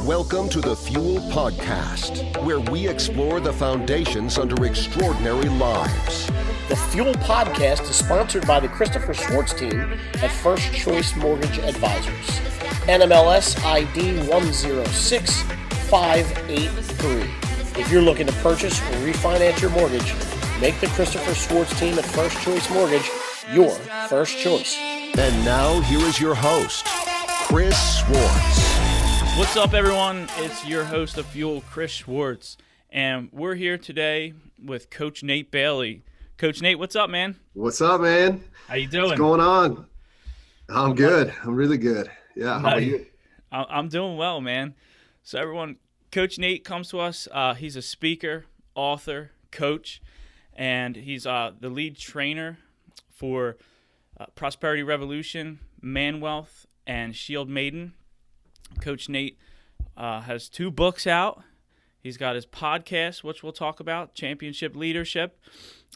Welcome to the Fuel Podcast, where we explore the foundations under extraordinary lives. The Fuel Podcast is sponsored by the Christopher Schwartz team at First Choice Mortgage Advisors. NMLS ID 106583. If you're looking to purchase or refinance your mortgage, make the Christopher Schwartz team at First Choice Mortgage your first choice. And now, here is your host, Chris Schwartz. What's up, everyone? It's your host of Fuel, Chris Schwartz, and we're here today with Coach Nate Bailey. Coach Nate, what's up, man? What's up, man? How you doing? What's going on? I'm good. I'm really good. Yeah, how are you? I'm doing well, man. So everyone, Coach Nate comes to us. He's a speaker, author, coach, and he's the lead trainer for Prosperity Revolution, Man Wealth, and Shield Maiden. Coach Nate has 2 books out. He's got his podcast, which we'll talk about, Championship Leadership.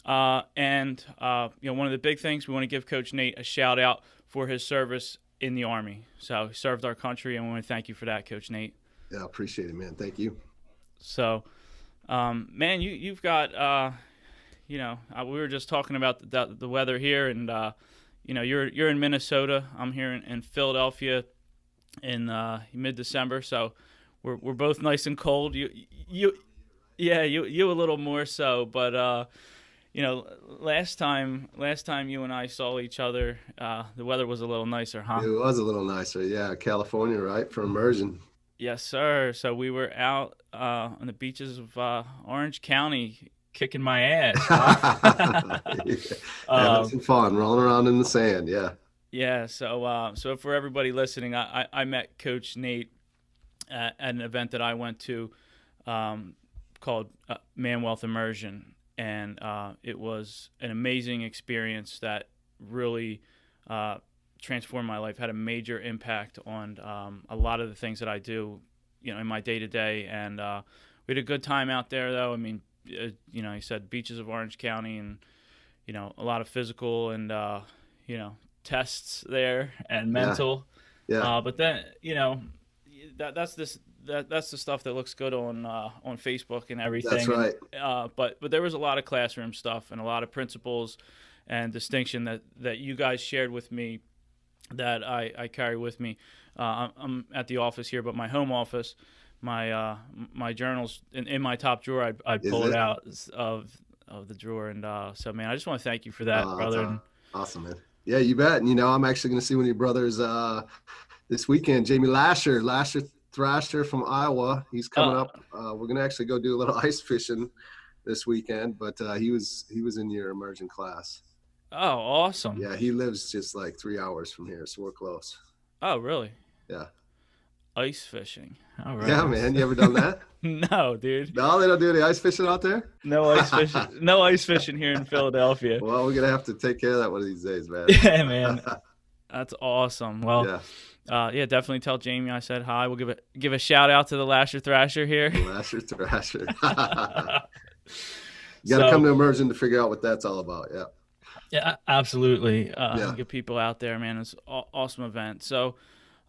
And one of the big things, we want to give Coach Nate a shout out for his service in the Army. So he served our country, and we want to thank you for that, Coach Nate. Yeah, I appreciate it, man. Thank you. So, man, you've got, we were just talking about the weather here, and you're in Minnesota. I'm here in Philadelphia in mid-December, so we're both nice and cold. You a little more so, but last time you and I saw each other, the weather was a little nicer, huh? It was a little nicer, yeah. California, right, for immersion. Yes, sir. So we were out on the beaches of Orange County, kicking my ass. Having some fun, rolling around in the sand, yeah. Yeah, so for everybody listening, I met Coach Nate at an event that I went to called Man Wealth Immersion, and it was an amazing experience that really transformed my life, had a major impact on a lot of the things that I do, in my day-to-day, and we had a good time out there, though. I mean, he said beaches of Orange County, and, a lot of physical and, tests there and mental. Yeah. But then, that's the stuff that looks good on Facebook and everything. That's right. But there was a lot of classroom stuff and a lot of principles and distinction that you guys shared with me that I carry with me. I'm at the office here, but my home office, my journals in my top drawer, I pull it out of the drawer. And so, man, I just want to thank you for that, brother. Awesome, man. Yeah, you bet. And, I'm actually going to see one of your brothers this weekend, Jamie Lasher Thrasher from Iowa. He's coming up. We're going to actually go do a little ice fishing this weekend, but he was in your immersion class. Oh, awesome. Yeah, he lives just like 3 hours from here, so we're close. Oh, really? Yeah. Ice fishing. All right. Yeah, man. You ever done that? No, dude. No, they don't do any ice fishing out there? No ice fishing. No ice fishing here in Philadelphia. Well, we're going to have to take care of that one of these days, man. Yeah, man. That's awesome. Well, definitely tell Jamie I said hi. We'll give a shout out to the Lasher Thrasher here. Lasher Thrasher. You got to come to immersion to figure out what that's all about. Yeah. Yeah, absolutely. Get people out there, man. It's an awesome event. So,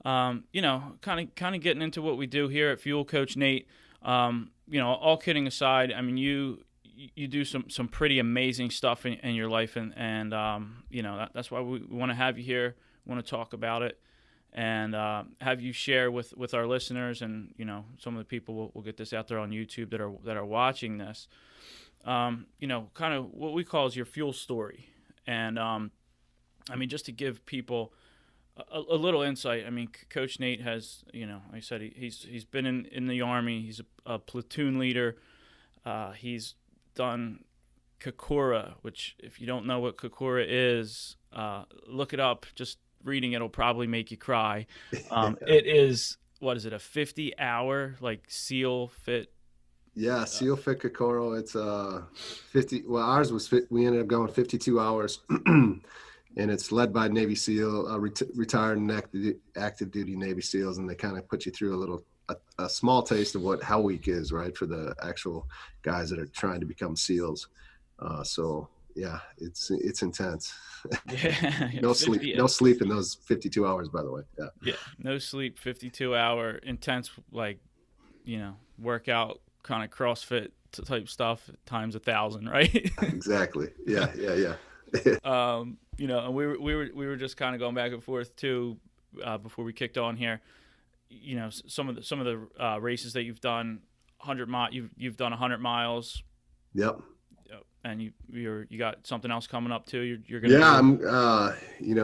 kind of getting into what we do here at Fuel, Coach Nate. All kidding aside, I mean, you do some pretty amazing stuff in your life, and that's why we want to have you here. We want to talk about it, and have you share with our listeners, and some of the people will get this out there on YouTube that are watching this. Kind of what we call is your fuel story, and just to give people a little insight. I mean, Coach Nate has, like I said, he's been in the Army. He's a platoon leader. He's done Kokora, which if you don't know what Kokora is, look it up. Just reading it will probably make you cry. It is, what is it, a 50-hour SEAL fit? Yeah, SEAL fit Kokoro. It's 50. Well, ours was we ended up going 52 hours. And it's led by Navy SEAL, retired and active duty Navy SEALs, and they kind of put you through a small taste of what Hell Week is, right, for the actual guys that are trying to become SEALs. So yeah, it's intense. Yeah. No sleep in those 52 hours, by the way. Yeah. Yeah. No sleep, 52-hour intense, like, workout kind of CrossFit type stuff times 1,000, right? Exactly. Yeah. And we were just kind of going back and forth too, before we kicked on here. Some of the races that you've done, you've done 100 miles. Yep. And you got something else coming up too. You're gonna. Yeah, I'm.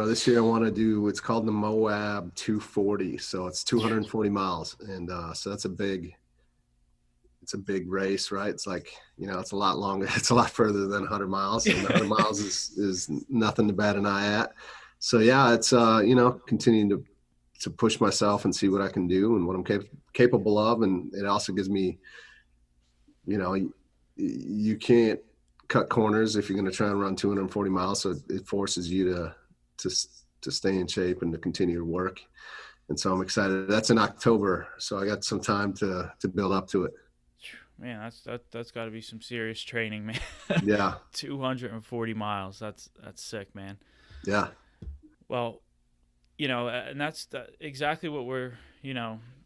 This year I want to do what's called the Moab 240. So it's 240 miles, and so that's a big race, right? It's like, it's a lot longer. It's a lot further than 100 miles. And 100 miles is nothing to bat an eye at. So yeah, it's continuing to push myself and see what I can do and what I'm capable of, and it also gives me, you can't cut corners if you're going to try and run 240 miles. So it forces you to stay in shape and to continue to work. And so I'm excited. That's in October. So I got some time to build up to it. Man, that's got to be some serious training, man. Yeah. 240 miles. That's sick, man. Yeah. Well, and that's exactly what we're,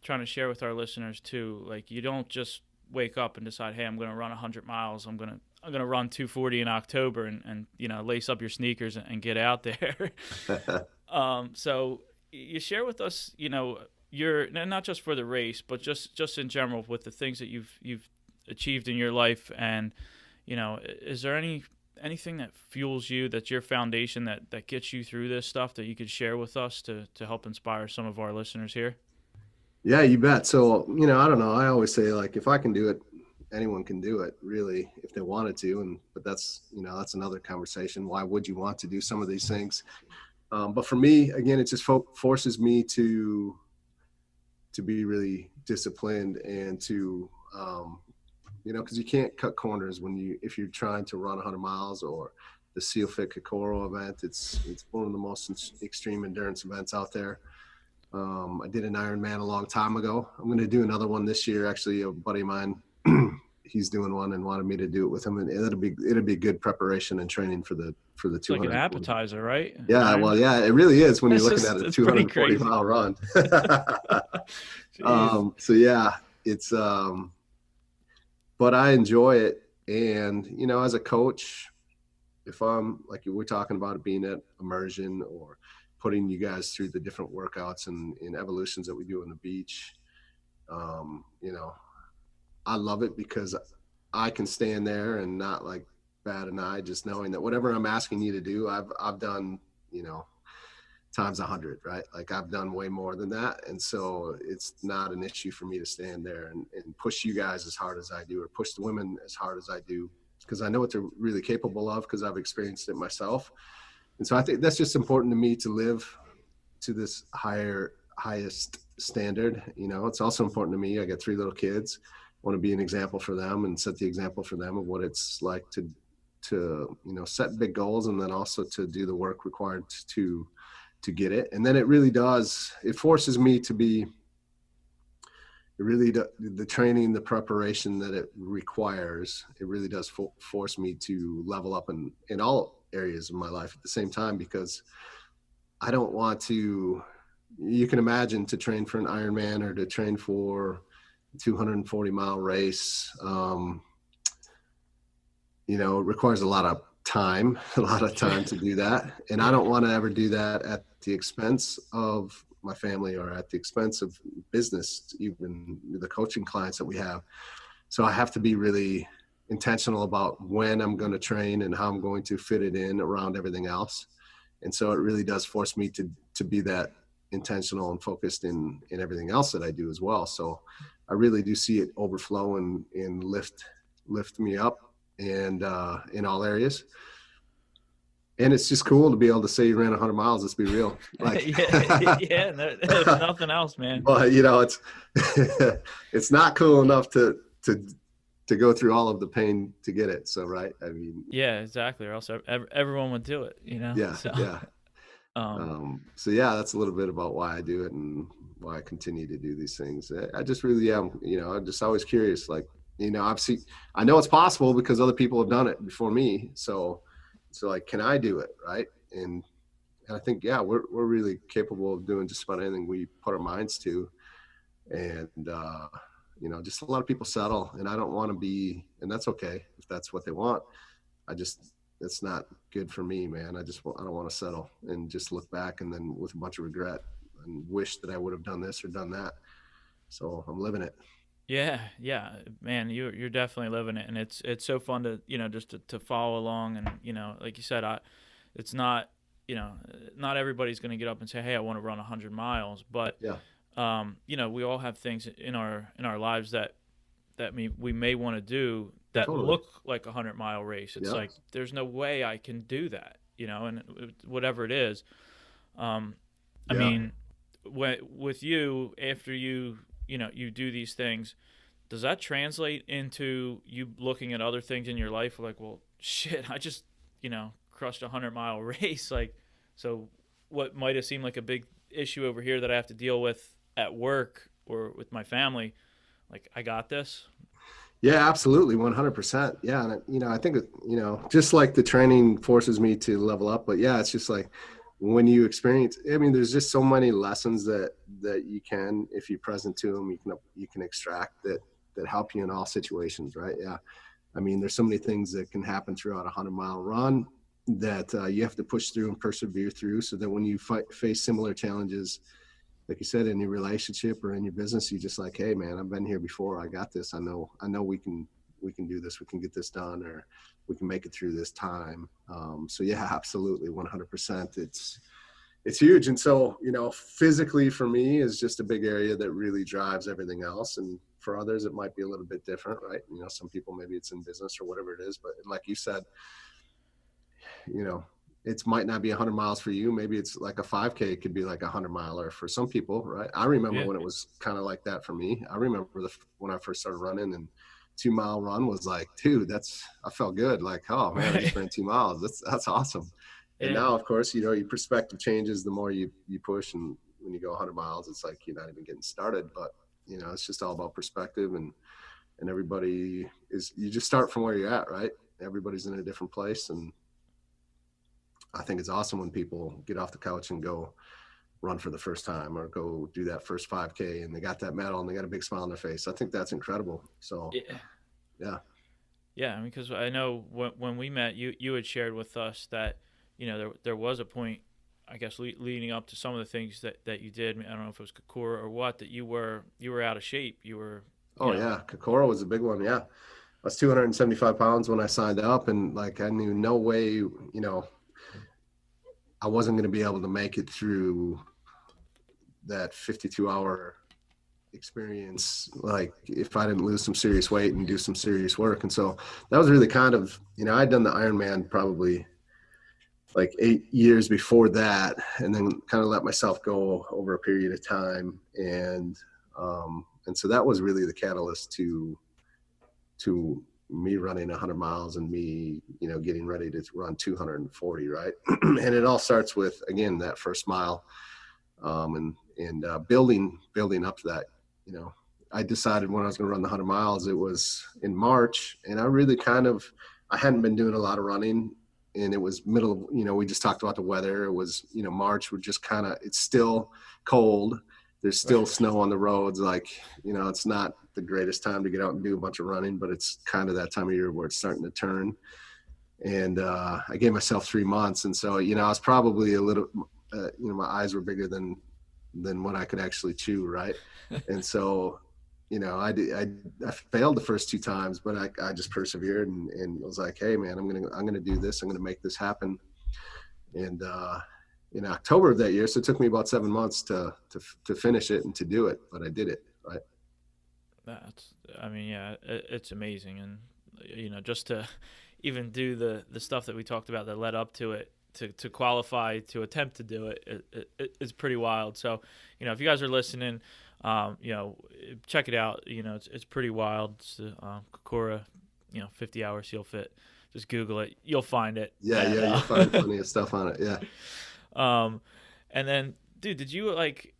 trying to share with our listeners too. Like, you don't just wake up and decide, hey, I'm going to run 100 miles. I'm going to run 240 in October and lace up your sneakers and get out there. So you share with us, your, not just for the race, but just in general with the things that you've achieved in your life. And, is there anything that fuels you, that's your foundation, that gets you through this stuff, that you could share with us to help inspire some of our listeners here? Yeah, you bet. So, I don't know. I always say, like, if I can do it, anyone can do it, really, if they wanted to. But that's, that's another conversation. Why would you want to do some of these things? But for me, again, it just forces me to be really disciplined and to, because you can't cut corners if you're trying to run 100 miles or the SEALFIT Kokoro event. It's one of the most extreme endurance events out there. I did an Ironman a long time ago. I'm going to do another one this year. Actually, a buddy of mine, he's doing one and wanted me to do it with him, and it'll be good preparation and training for the 200. It's like an appetizer, right? Yeah, well, yeah, it really is when you're looking at a 240 mile run. So yeah, it's but I enjoy it, and as a coach, if I'm like we're talking about being at immersion or putting you guys through the different workouts and evolutions that we do on the beach, I love it because I can stand there and not like bat an eye, just knowing that whatever I'm asking you to do, I've done, times 100, right? Like I've done way more than that. And so it's not an issue for me to stand there and push you guys as hard as I do, or push the women as hard as I do, because I know what they're really capable of, because I've experienced it myself. And so I think that's just important to me, to live to this highest standard. It's also important to me. I got 3 little kids. I want to be an example for them and set the example for them of what it's like to set big goals, and then also to do the work required to get it. And then it forces me to be the training, the preparation that it requires. It really does force me to level up in all areas of my life at the same time, because I don't want to, you can imagine, to train for an Ironman or to train for a 240 mile race, it requires a lot of time to do that. And I don't want to ever do that at the expense of my family or at the expense of business, even the coaching clients that we have. So I have to be really intentional about when I'm going to train and how I'm going to fit it in around everything else. And so it really does force me to be that intentional and focused in everything else that I do as well. So I really do see it overflow and lift me up and in all areas. And it's just cool to be able to say you ran 100 miles. Let's be real. Like, yeah, there's nothing else, man. But it's not cool enough to go through all of the pain to get it. So, right. I mean, yeah, exactly. Or else everyone would do it, Yeah. So, yeah. So yeah, that's a little bit about why I do it and why I continue to do these things. I just really am, I'm just always curious. Like, I know it's possible because other people have done it before me. So, So like, can I do it? Right. And I think, yeah, we're really capable of doing just about anything we put our minds to. And, you know, just a lot of people settle, and I don't want to be, and that's okay if that's what they want. It's not good for me, man. I don't want to settle and just look back and then with a bunch of regret and wish that I would have done this or done that. So I'm living it. Yeah, man, you're definitely living it, and it's so fun to, you know, just to follow along, and, you know, like you said, it's not, you know, not everybody's going to get up and say, hey, I want to run 100 miles, but yeah. you know, we all have things in our lives that we may want to do that Totally. look like a 100-mile race. It's Yeah. like, there's no way I can do that, you know, and whatever it is. I Yeah. mean, with you, after you know, you do these things, does that translate into you looking at other things in your life like, well, shit, I just, you know, crushed a 100-mile race. Like, so what might have seemed like a big issue over here that I have to deal with at work or with my family, like, I got this. Yeah, absolutely. 100%. Yeah. And, you know, I think, you know, just like the training forces me to level up, but yeah, it's just like when you experience, I mean, there's just so many lessons that you can, if you're present to them, you can extract that help you in all situations. Right. Yeah. I mean, there's so many things that can happen throughout a 100-mile run that you have to push through and persevere through, so that when you face similar challenges, like you said, in your relationship or in your business, you just like, hey man, I've been here before. I got this. I know we can do this. We can get this done, or we can make it through this time. So yeah, absolutely. 100%. It's huge. And so, you know, physically for me is just a big area that really drives everything else. And for others, it might be a little bit different, right? You know, some people, maybe it's in business or whatever it is, but like you said, you know, it might not be 100 miles for you. Maybe it's like a 5K. It could be like a 100-miler for some people, right? I remember when it was kind of like that for me. I remember when I first started running, and 2-mile run was like, dude, I felt good. Like, oh man, I just ran 2 miles. That's awesome. And now, of course, you know, your perspective changes the more you push. And when you go 100 miles, it's like you're not even getting started. But, you know, it's just all about perspective. And everybody you just start from where you're at, right? Everybody's in a different place. And I think it's awesome when people get off the couch and go run for the first time, or go do that first 5K, and they got that medal and they got a big smile on their face. I think that's incredible. So, yeah. Yeah, I mean, because I know when we met, you had shared with us that, you know, there was a point, I guess, leading up to some of the things that you did. I don't know if it was Kokora or what, that you were out of shape. You were. Yeah, Kokora was a big one. Yeah, I was 275 pounds when I signed up, and like I knew no way, you know, I wasn't going to be able to make it through that 52-hour experience, like if I didn't lose some serious weight and do some serious work. And so that was really kind of, you know, I'd done the Ironman probably like 8 years before that, and then kind of let myself go over a period of time. And so that was really the catalyst to me running 100 miles and me, you know, getting ready to run 240. Right. And it all starts with, again, that first mile, and building up to that. You know, I decided when I was going to run the 100 miles, it was in March, and I really I hadn't been doing a lot of running, and it was middle of, you know, we just talked about the weather. It was, you know, March, we're just it's still cold. There's still snow on the roads. Like, you know, it's not the greatest time to get out and do a bunch of running, but it's kind of that time of year where it's starting to turn. And I gave myself 3 months. And so, you know, I was probably a little, you know, my eyes were bigger than what I could actually chew. Right. And so, you know, I failed the first 2 times, but I just persevered and was like, hey man, I'm going to do this. I'm going to make this happen. And in October of that year, so it took me about 7 months to finish it and to do it, but I did it. Right. I mean, yeah, it's amazing. And, you know, just to even do the stuff that we talked about that led up to it, to qualify, to attempt to do it's pretty wild. So, you know, if you guys are listening, you know, check it out. You know, it's pretty wild. It's the Kokora, you know, 50-hour seal fit. Just Google it. You'll find it. Yeah, you'll find plenty of stuff on it. Yeah. And then, dude, did you we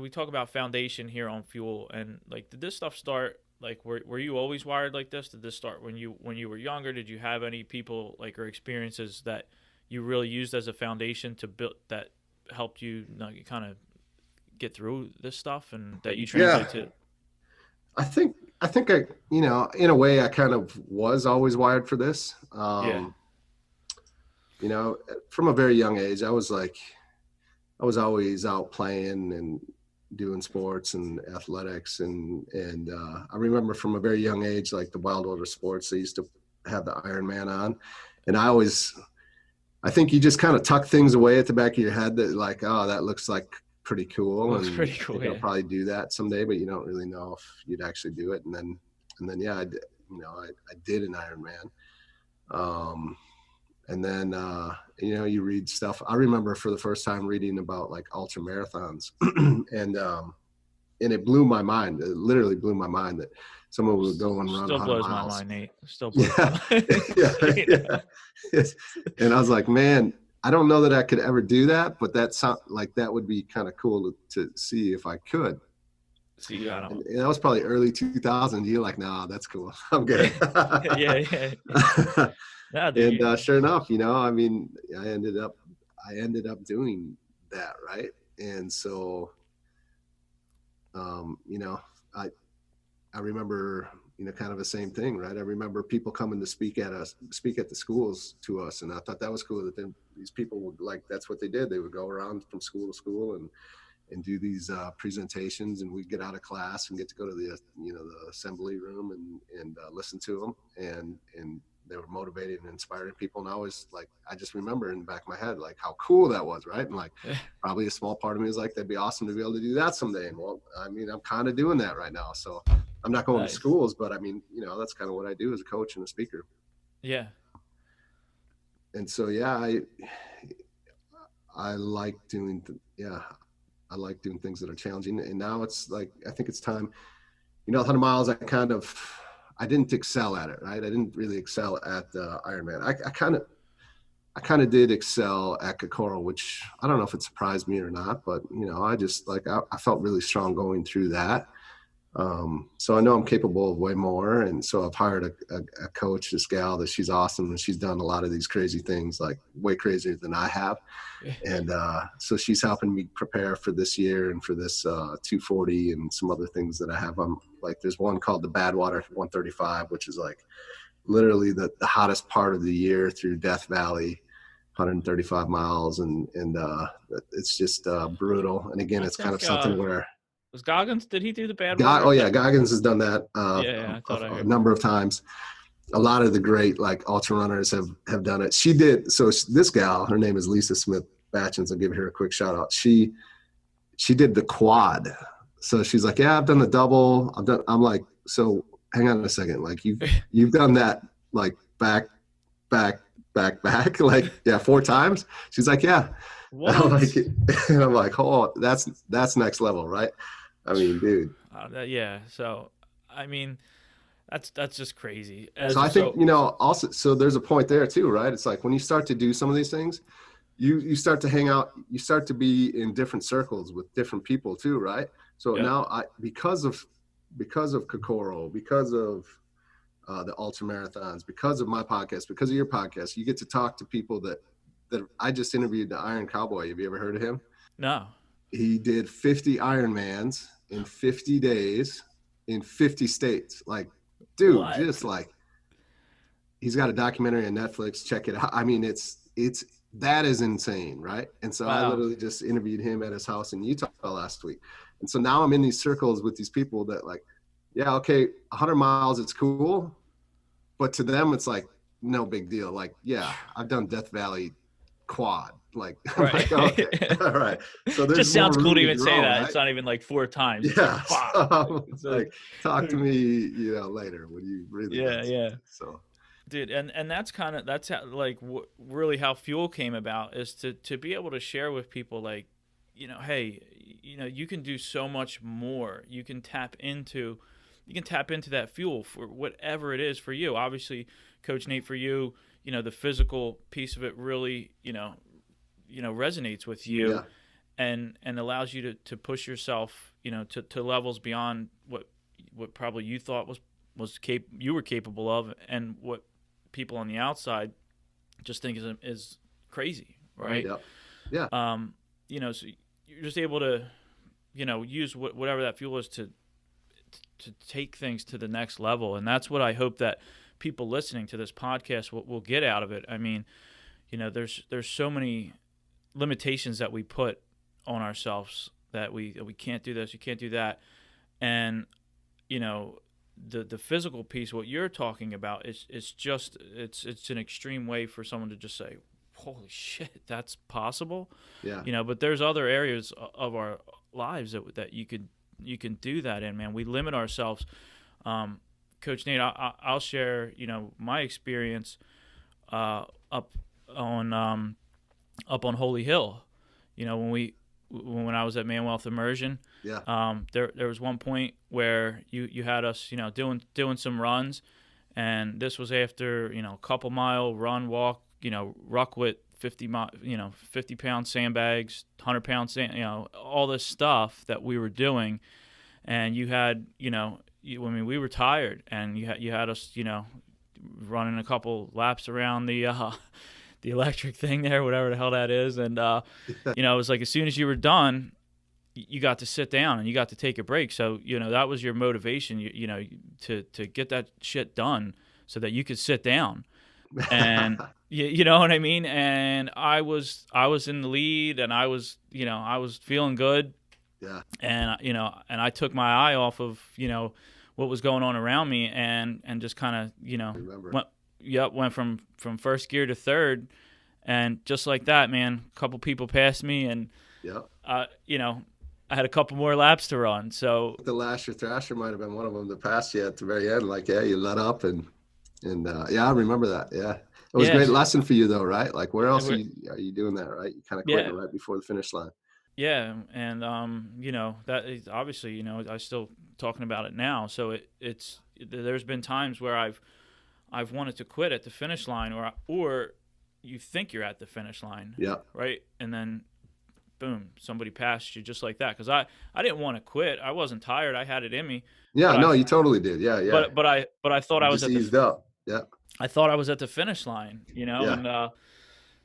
talk about foundation here on Fuel, and like, did this stuff start like were you always wired like this? Did this start when you were younger? Did you have any people like or experiences that you really used as a foundation to build that helped you, kind of get through this stuff and that you translate to? I think I, in a way I kind of was always wired for this. From a very young age, I was always out playing and doing sports and athletics. And I remember from a very young age, like the Wild Order Sports, they used to have the Ironman on. And I think you just kind of tuck things away at the back of your head that like, oh, that looks like pretty cool. That's pretty cool. I'll probably do that someday, but you don't really know if you'd actually do it. And then yeah, I did an Ironman. And then, you read stuff. I remember for the first time reading about like ultra marathons and it blew my mind. It literally blew my mind that someone would go and run 100 miles. Still blows my mind, Nate. Still blows my mind. Yeah. And I was like, man, I don't know that I could ever do that, but that would be kind of cool to see if I could. See, I don't. And that was probably early 2000. You're like, nah, that's cool. I'm good. Yeah. And sure enough, I ended up doing that, right? And so, I remember, kind of the same thing, right? I remember people coming to speak at the schools to us, and I thought that was cool that then these people would that's what they did. They would go around from school to school and do these presentations, and we'd get out of class and get to go to the the assembly room and listen to them, and they were motivating and inspiring people. And I just remember in the back of my head, like how cool that was. Right. And probably a small part of me was like, that'd be awesome to be able to do that someday. And well, I'm kind of doing that right now. So I'm not going to schools, but that's kind of what I do as a coach and a speaker. Yeah. And so, yeah, I like doing, I like doing things that are challenging. And now it's like, I think it's time, 100 miles, I didn't excel at it, right? I didn't really excel at the Ironman. I kind of did excel at Kokoro, which I don't know if it surprised me or not, but I just I felt really strong going through that. So I know I'm capable of way more. And so I've hired a coach, this gal that she's awesome. And she's done a lot of these crazy things, like way crazier than I have. And so she's helping me prepare for this year and for this 240 and some other things that I have. There's one called the Badwater 135, which is like literally the hottest part of the year through Death Valley, 135 miles. And it's just brutal. And again, it's kind of something where, was Goggins? Did he do the Badwater? Oh yeah, Goggins has done that I thought I heard a number of times. A lot of the great ultra runners have done it. She did. So this gal, her name is Lisa Smith Batchens. I'll give her a quick shout out. She did the quad. So she's like, yeah, I've done the double. I'm like, so hang on a second. Like you've done that back, 4 times. She's like, yeah. What? And I'm like, oh, that's next level, right? I mean, dude. Yeah. So, I mean, that's just crazy. So I think, also, so there's a point there too, right? It's like when you start to do some of these things, you start to hang out, you start to be in different circles with different people too, right? So now because of Kokoro, because of the ultra marathons, because of my podcast, because of your podcast, you get to talk to people that I just interviewed, the Iron Cowboy. Have you ever heard of him? No. He did 50 Ironmans in 50 days in 50 states. Like, dude, what? Just he's got a documentary on Netflix. Check it out. I mean, that is insane, right? And so I literally just interviewed him at his house in Utah last week. And so now I'm in these circles with these people that 100 miles, it's cool. But to them, it's like, no big deal. Like, yeah, I've done Death Valley quad. Like, right. Like, okay, all right. So just sounds cool to even say that. Right? It's not even 4 times. Yeah. So, talk to me, later when you really. Yeah. So. Dude, and that's how, really how Fuel came about, is to be able to share with people hey, you can do so much more. You can tap into that fuel for whatever it is for you. Obviously, Coach Nate, for you, the physical piece of it really, resonates with you, and allows you to push yourself, to levels beyond what what probably you thought you were capable of, and what people on the outside just think is crazy, right? Yeah. So you're just able to, use whatever that fuel is to take things to the next level. And that's what I hope that people listening to this podcast will get out of it. I mean, there's so many limitations that we put on ourselves, that we can't do this, you can't do that. And, the physical piece, what you're talking about, it's just an extreme way for someone to just say, holy shit, that's possible. Yeah. But there's other areas of our lives that you can do that in, man. We limit ourselves. Coach Nate, I'll share, my experience up on Holy Hill. When I was at Man Wealth Immersion, there was one point where you had us, doing some runs, and this was after, a couple mile run, walk, ruck with 50-pound sandbags, 100-pound sand, all this stuff that we were doing. And you had, we were tired, and you had us, running a couple laps around the electric thing there, whatever the hell that is. And, it was like, as soon as you were done, you got to sit down and you got to take a break. So, that was your motivation, to get that shit done so that you could sit down. And you know what I mean? And I was in the lead, and I was feeling good. Yeah. And, and I took my eye off of, what was going on around me, and just kind of, went from first gear to third. And just like that, man, a couple people passed me, and, I had a couple more laps to run. So the Lasher Thrasher might have been one of them that passed you at the very end. Like, you let up and I remember that. Yeah. It was a great lesson for you though, right? Like, where else are you doing that, right? You kind of quit right before the finish line. Yeah. And, that is obviously, I'm still talking about it now. So there's been times where I've wanted to quit at the finish line, or you think you're at the finish line. Yeah. Right. And then boom, somebody passed you just like that. Cause I didn't want to quit. I wasn't tired. I had it in me. Yeah. No, you totally did. Yeah. Yeah. But I thought I was just eased up. Yeah. I thought I was at the finish line, and,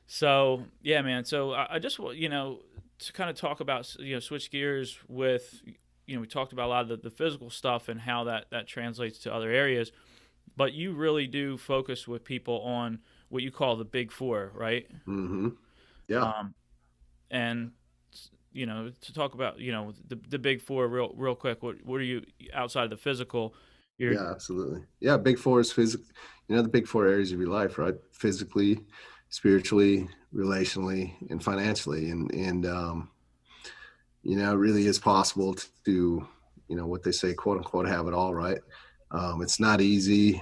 so yeah, man. So I just, to kind of talk about, switch gears with, we talked about a lot of the physical stuff and how that translates to other areas, but you really do focus with people on what you call the big four, right? Mm-hmm. Yeah. And, to talk about, the big four real quick, what are you outside of the physical? Yeah, absolutely. Yeah. Big four is physical, the big four areas of your life, right? Physically, spiritually, relationally, and financially. And it really is possible to, what they say, quote unquote, have it all, right? It's not easy.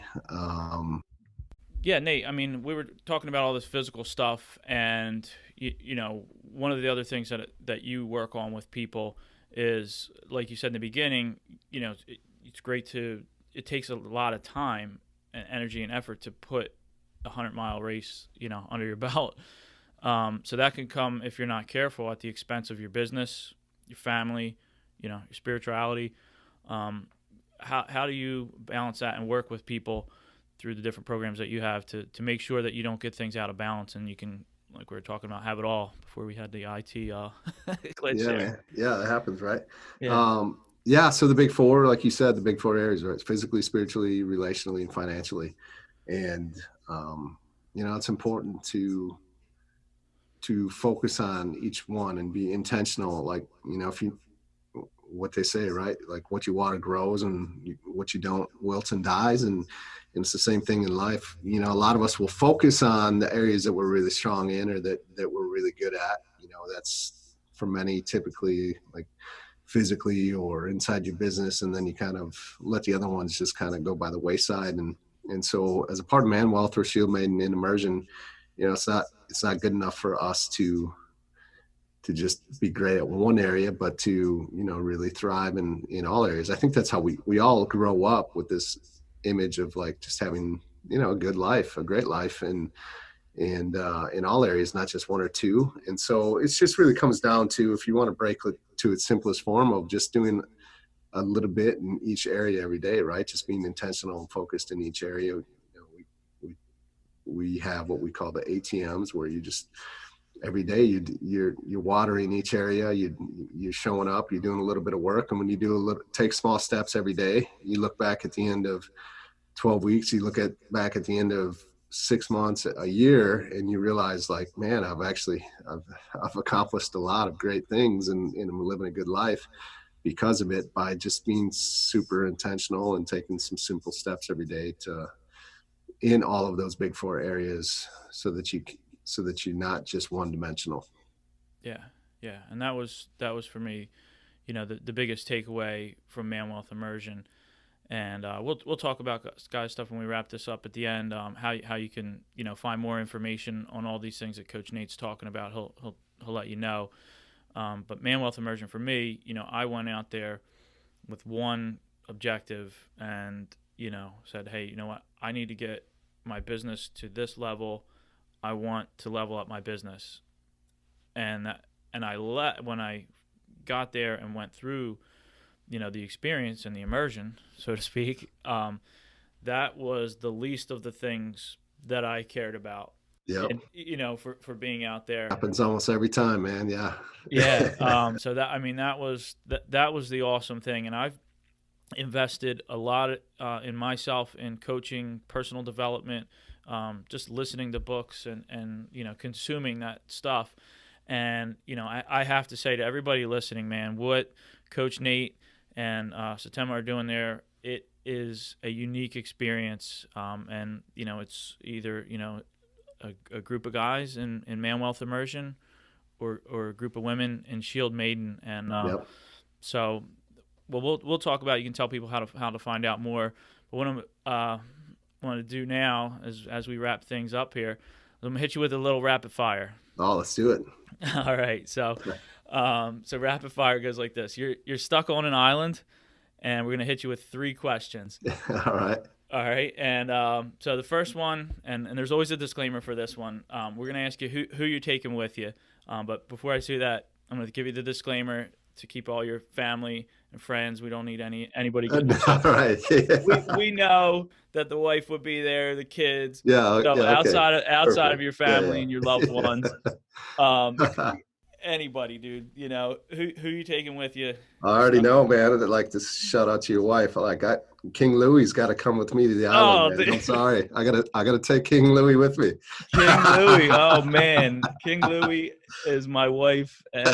Yeah, Nate, I mean, we were talking about all this physical stuff, and, one of the other things that you work on with people is, like you said in the beginning, it's great it takes a lot of time and energy and effort to put a 100-mile race, under your belt. So that can come, if you're not careful, at the expense of your business, your family, your spirituality. How do you balance that and work with people through the different programs that you have to make sure that you don't get things out of balance, and you can, like we were talking about, have it all before we had the IT glitch there. Yeah, that happens, right? Yeah. So the big four, like you said, the big four areas, right? Physically, spiritually, relationally, and financially. And, it's important to focus on each one and be intentional. Like, what they say, right? Like, what you water grows, and what you don't wilts and dies. And it's the same thing in life. A lot of us will focus on the areas that we're really strong in, or that we're really good at. That's for many typically like physically or inside your business. And then you kind of let the other ones just kind of go by the wayside. And so as a part of Man Wealth or Shield Maiden in Immersion, it's not good enough for us to just be great at one area, but to, really thrive in all areas. I think that's how we all grow up with this image of like just having, a good life, a great life, and in all areas, not just one or two. And so it's just really comes down to, if you want to break it to its simplest form, of just doing a little bit in each area every day, right? Just being intentional and focused in each area. You know, we have what we call the ATMs, where you just every day you're watering each area. You're showing up. You're doing a little bit of work, and when you take small steps every day, you look back at the end of 12 weeks. You look back at the end of 6 months, a year, and you realize, like, man, I've accomplished a lot of great things, and I'm living a good life because of it, by just being super intentional and taking some simple steps every day in all of those big 4 areas, so that you're not just one dimensional. Yeah. And that was for me, you know, the biggest takeaway from Man Wealth Immersion. And we'll talk about guys stuff when we wrap this up at the end. How you can, you know, find more information on all these things that Coach Nate's talking about. He'll let you know. But Man Wealth Immersion for me, you know, I went out there with one objective, and, you know, said, hey, you know what, I need to get my business to this level. I want to level up my business. And when I got there and went through, you know, the experience and the immersion, so to speak, that was the least of the things that I cared about. Yeah. You know, for being out there. Happens almost every time, man. Yeah. Yeah. So that was the awesome thing. And I've invested a lot in myself, in coaching, personal development, just listening to books and, you know, consuming that stuff. And, you know, I have to say to everybody listening, man, what Coach Nate and Satema are doing there, it is a unique experience. And, you know, it's either, you know, a group of guys in Man Wealth Immersion, or a group of women in Shield Maiden. And so, well, we'll talk about it. You can tell people how to find out more. But what I want to do now, as we wrap things up here, I'm gonna hit you with a little rapid fire. Oh, let's do it. All right. So rapid fire goes like this: You're stuck on an island, and we're gonna hit you with 3 questions. All right. All right. And so the first one, and there's always a disclaimer for this one. We're gonna ask you who you're taking with you. But before I do that, I'm gonna give you the disclaimer to keep all your family and friends. We don't need anybody. All right. we know that the wife would be there, the kids. Yeah. So yeah, outside of your family Yeah. and your loved ones, anybody, dude. You know, who you taking with you? I already know, man. I'd like to shout out to your wife. King Louie's got to come with me to the island. Man. I'm sorry. I gotta take King Louie with me. King Louie. Oh man, King Louie is my wife and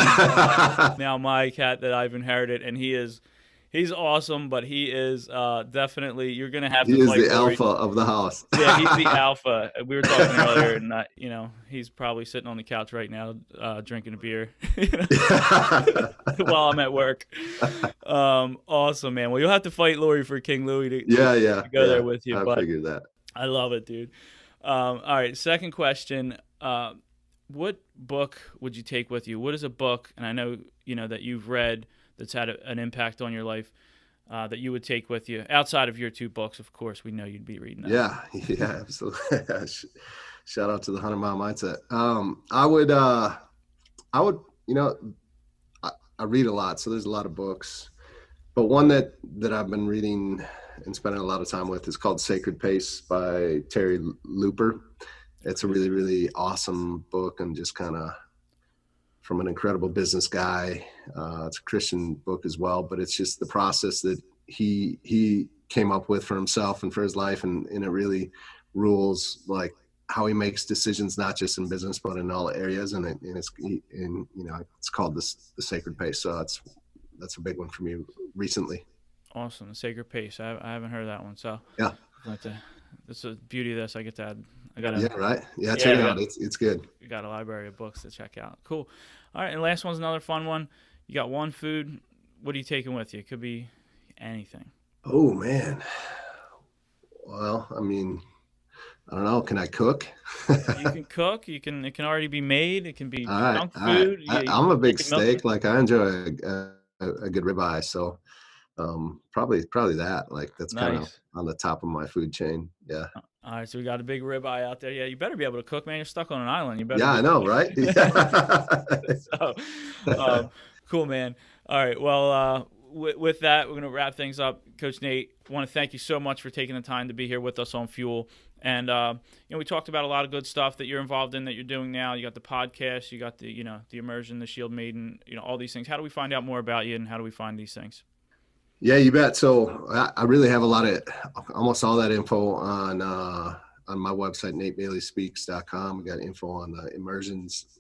now my cat that I've inherited, and he's awesome, but he is definitely, you're gonna have to. He is the alpha of the house. Yeah, he's the alpha. We were talking earlier, and you know, he's probably sitting on the couch right now, drinking a beer while I'm at work. Awesome, man. Well, you'll have to fight Lori for King Louie to go there with you. I figured that. I love it, dude. All right, second question. What book would you take with you? What is a book, and I know, you know, that you've read that's had an impact on your life, that you would take with you outside of your 2 books? Of course, we know you'd be reading that. Yeah, absolutely. Shout out to the 100 Mile Mindset. I would, you know, I read a lot, so there's a lot of books, but one that I've been reading and spending a lot of time with is called Sacred Pace by Terry Looper. It's a really, really awesome book, and just kind of from an incredible business guy. It's a Christian book as well, but it's just the process that he came up with for himself and for his life. And it really rules like how he makes decisions, not just in business, but in all areas. And it's called the Sacred Pace. So that's a big one for me recently. Awesome. The Sacred Pace. I haven't heard that one. So yeah, that's the beauty of this. I get to add. Right. Yeah, check it out. It's good. You got a library of books to check out. Cool. All right, and last one's another fun one. You got one food. What are you taking with you? It could be anything. Oh man. Well, I mean, I don't know. Can I cook? You can cook. It can already be made. It can be junk food. Right. I'm a big steak. Like I enjoy a good ribeye. So probably that. Like that's kind of on the top of my food chain. Yeah. All right, so we got a big ribeye out there. Yeah, you better be able to cook, man. You're stuck on an island. You better. Yeah, I know, right? Yeah. So, cool, man. All right, well, with that, we're going to wrap things up. Coach Nate, I want to thank you so much for taking the time to be here with us on Fuel. And, we talked about a lot of good stuff that you're involved in, that you're doing now. You got the podcast, you got the, the Immersion, the Shield Maiden, all these things. How do we find out more about you, and how do we find these things? Yeah, you bet. So I really have almost all that info on my website, NateBaileySpeaks.com. We got info on the Immersions,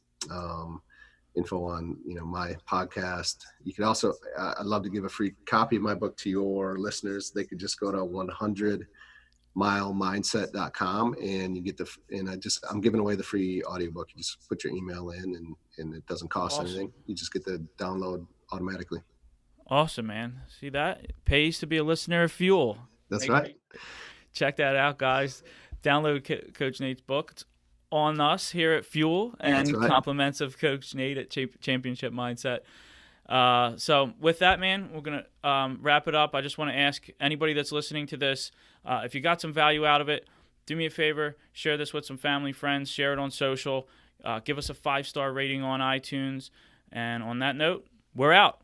info on, my podcast. You could also, I'd love to give a free copy of my book to your listeners. They could just go to 100milemindset.com and you get I'm giving away the free audiobook. You just put your email in and it doesn't cost anything. You just get the download automatically. Awesome, man. See that? It pays to be a listener of Fuel. That's right. Check that out, guys. Download Coach Nate's book. It's on us here at Fuel, and compliments of Coach Nate at Championship Mindset. So with that, man, we're going to wrap it up. I just want to ask anybody that's listening to this, if you got some value out of it, do me a favor, share this with some family, friends, share it on social, give us a 5-star rating on iTunes. And on that note, we're out.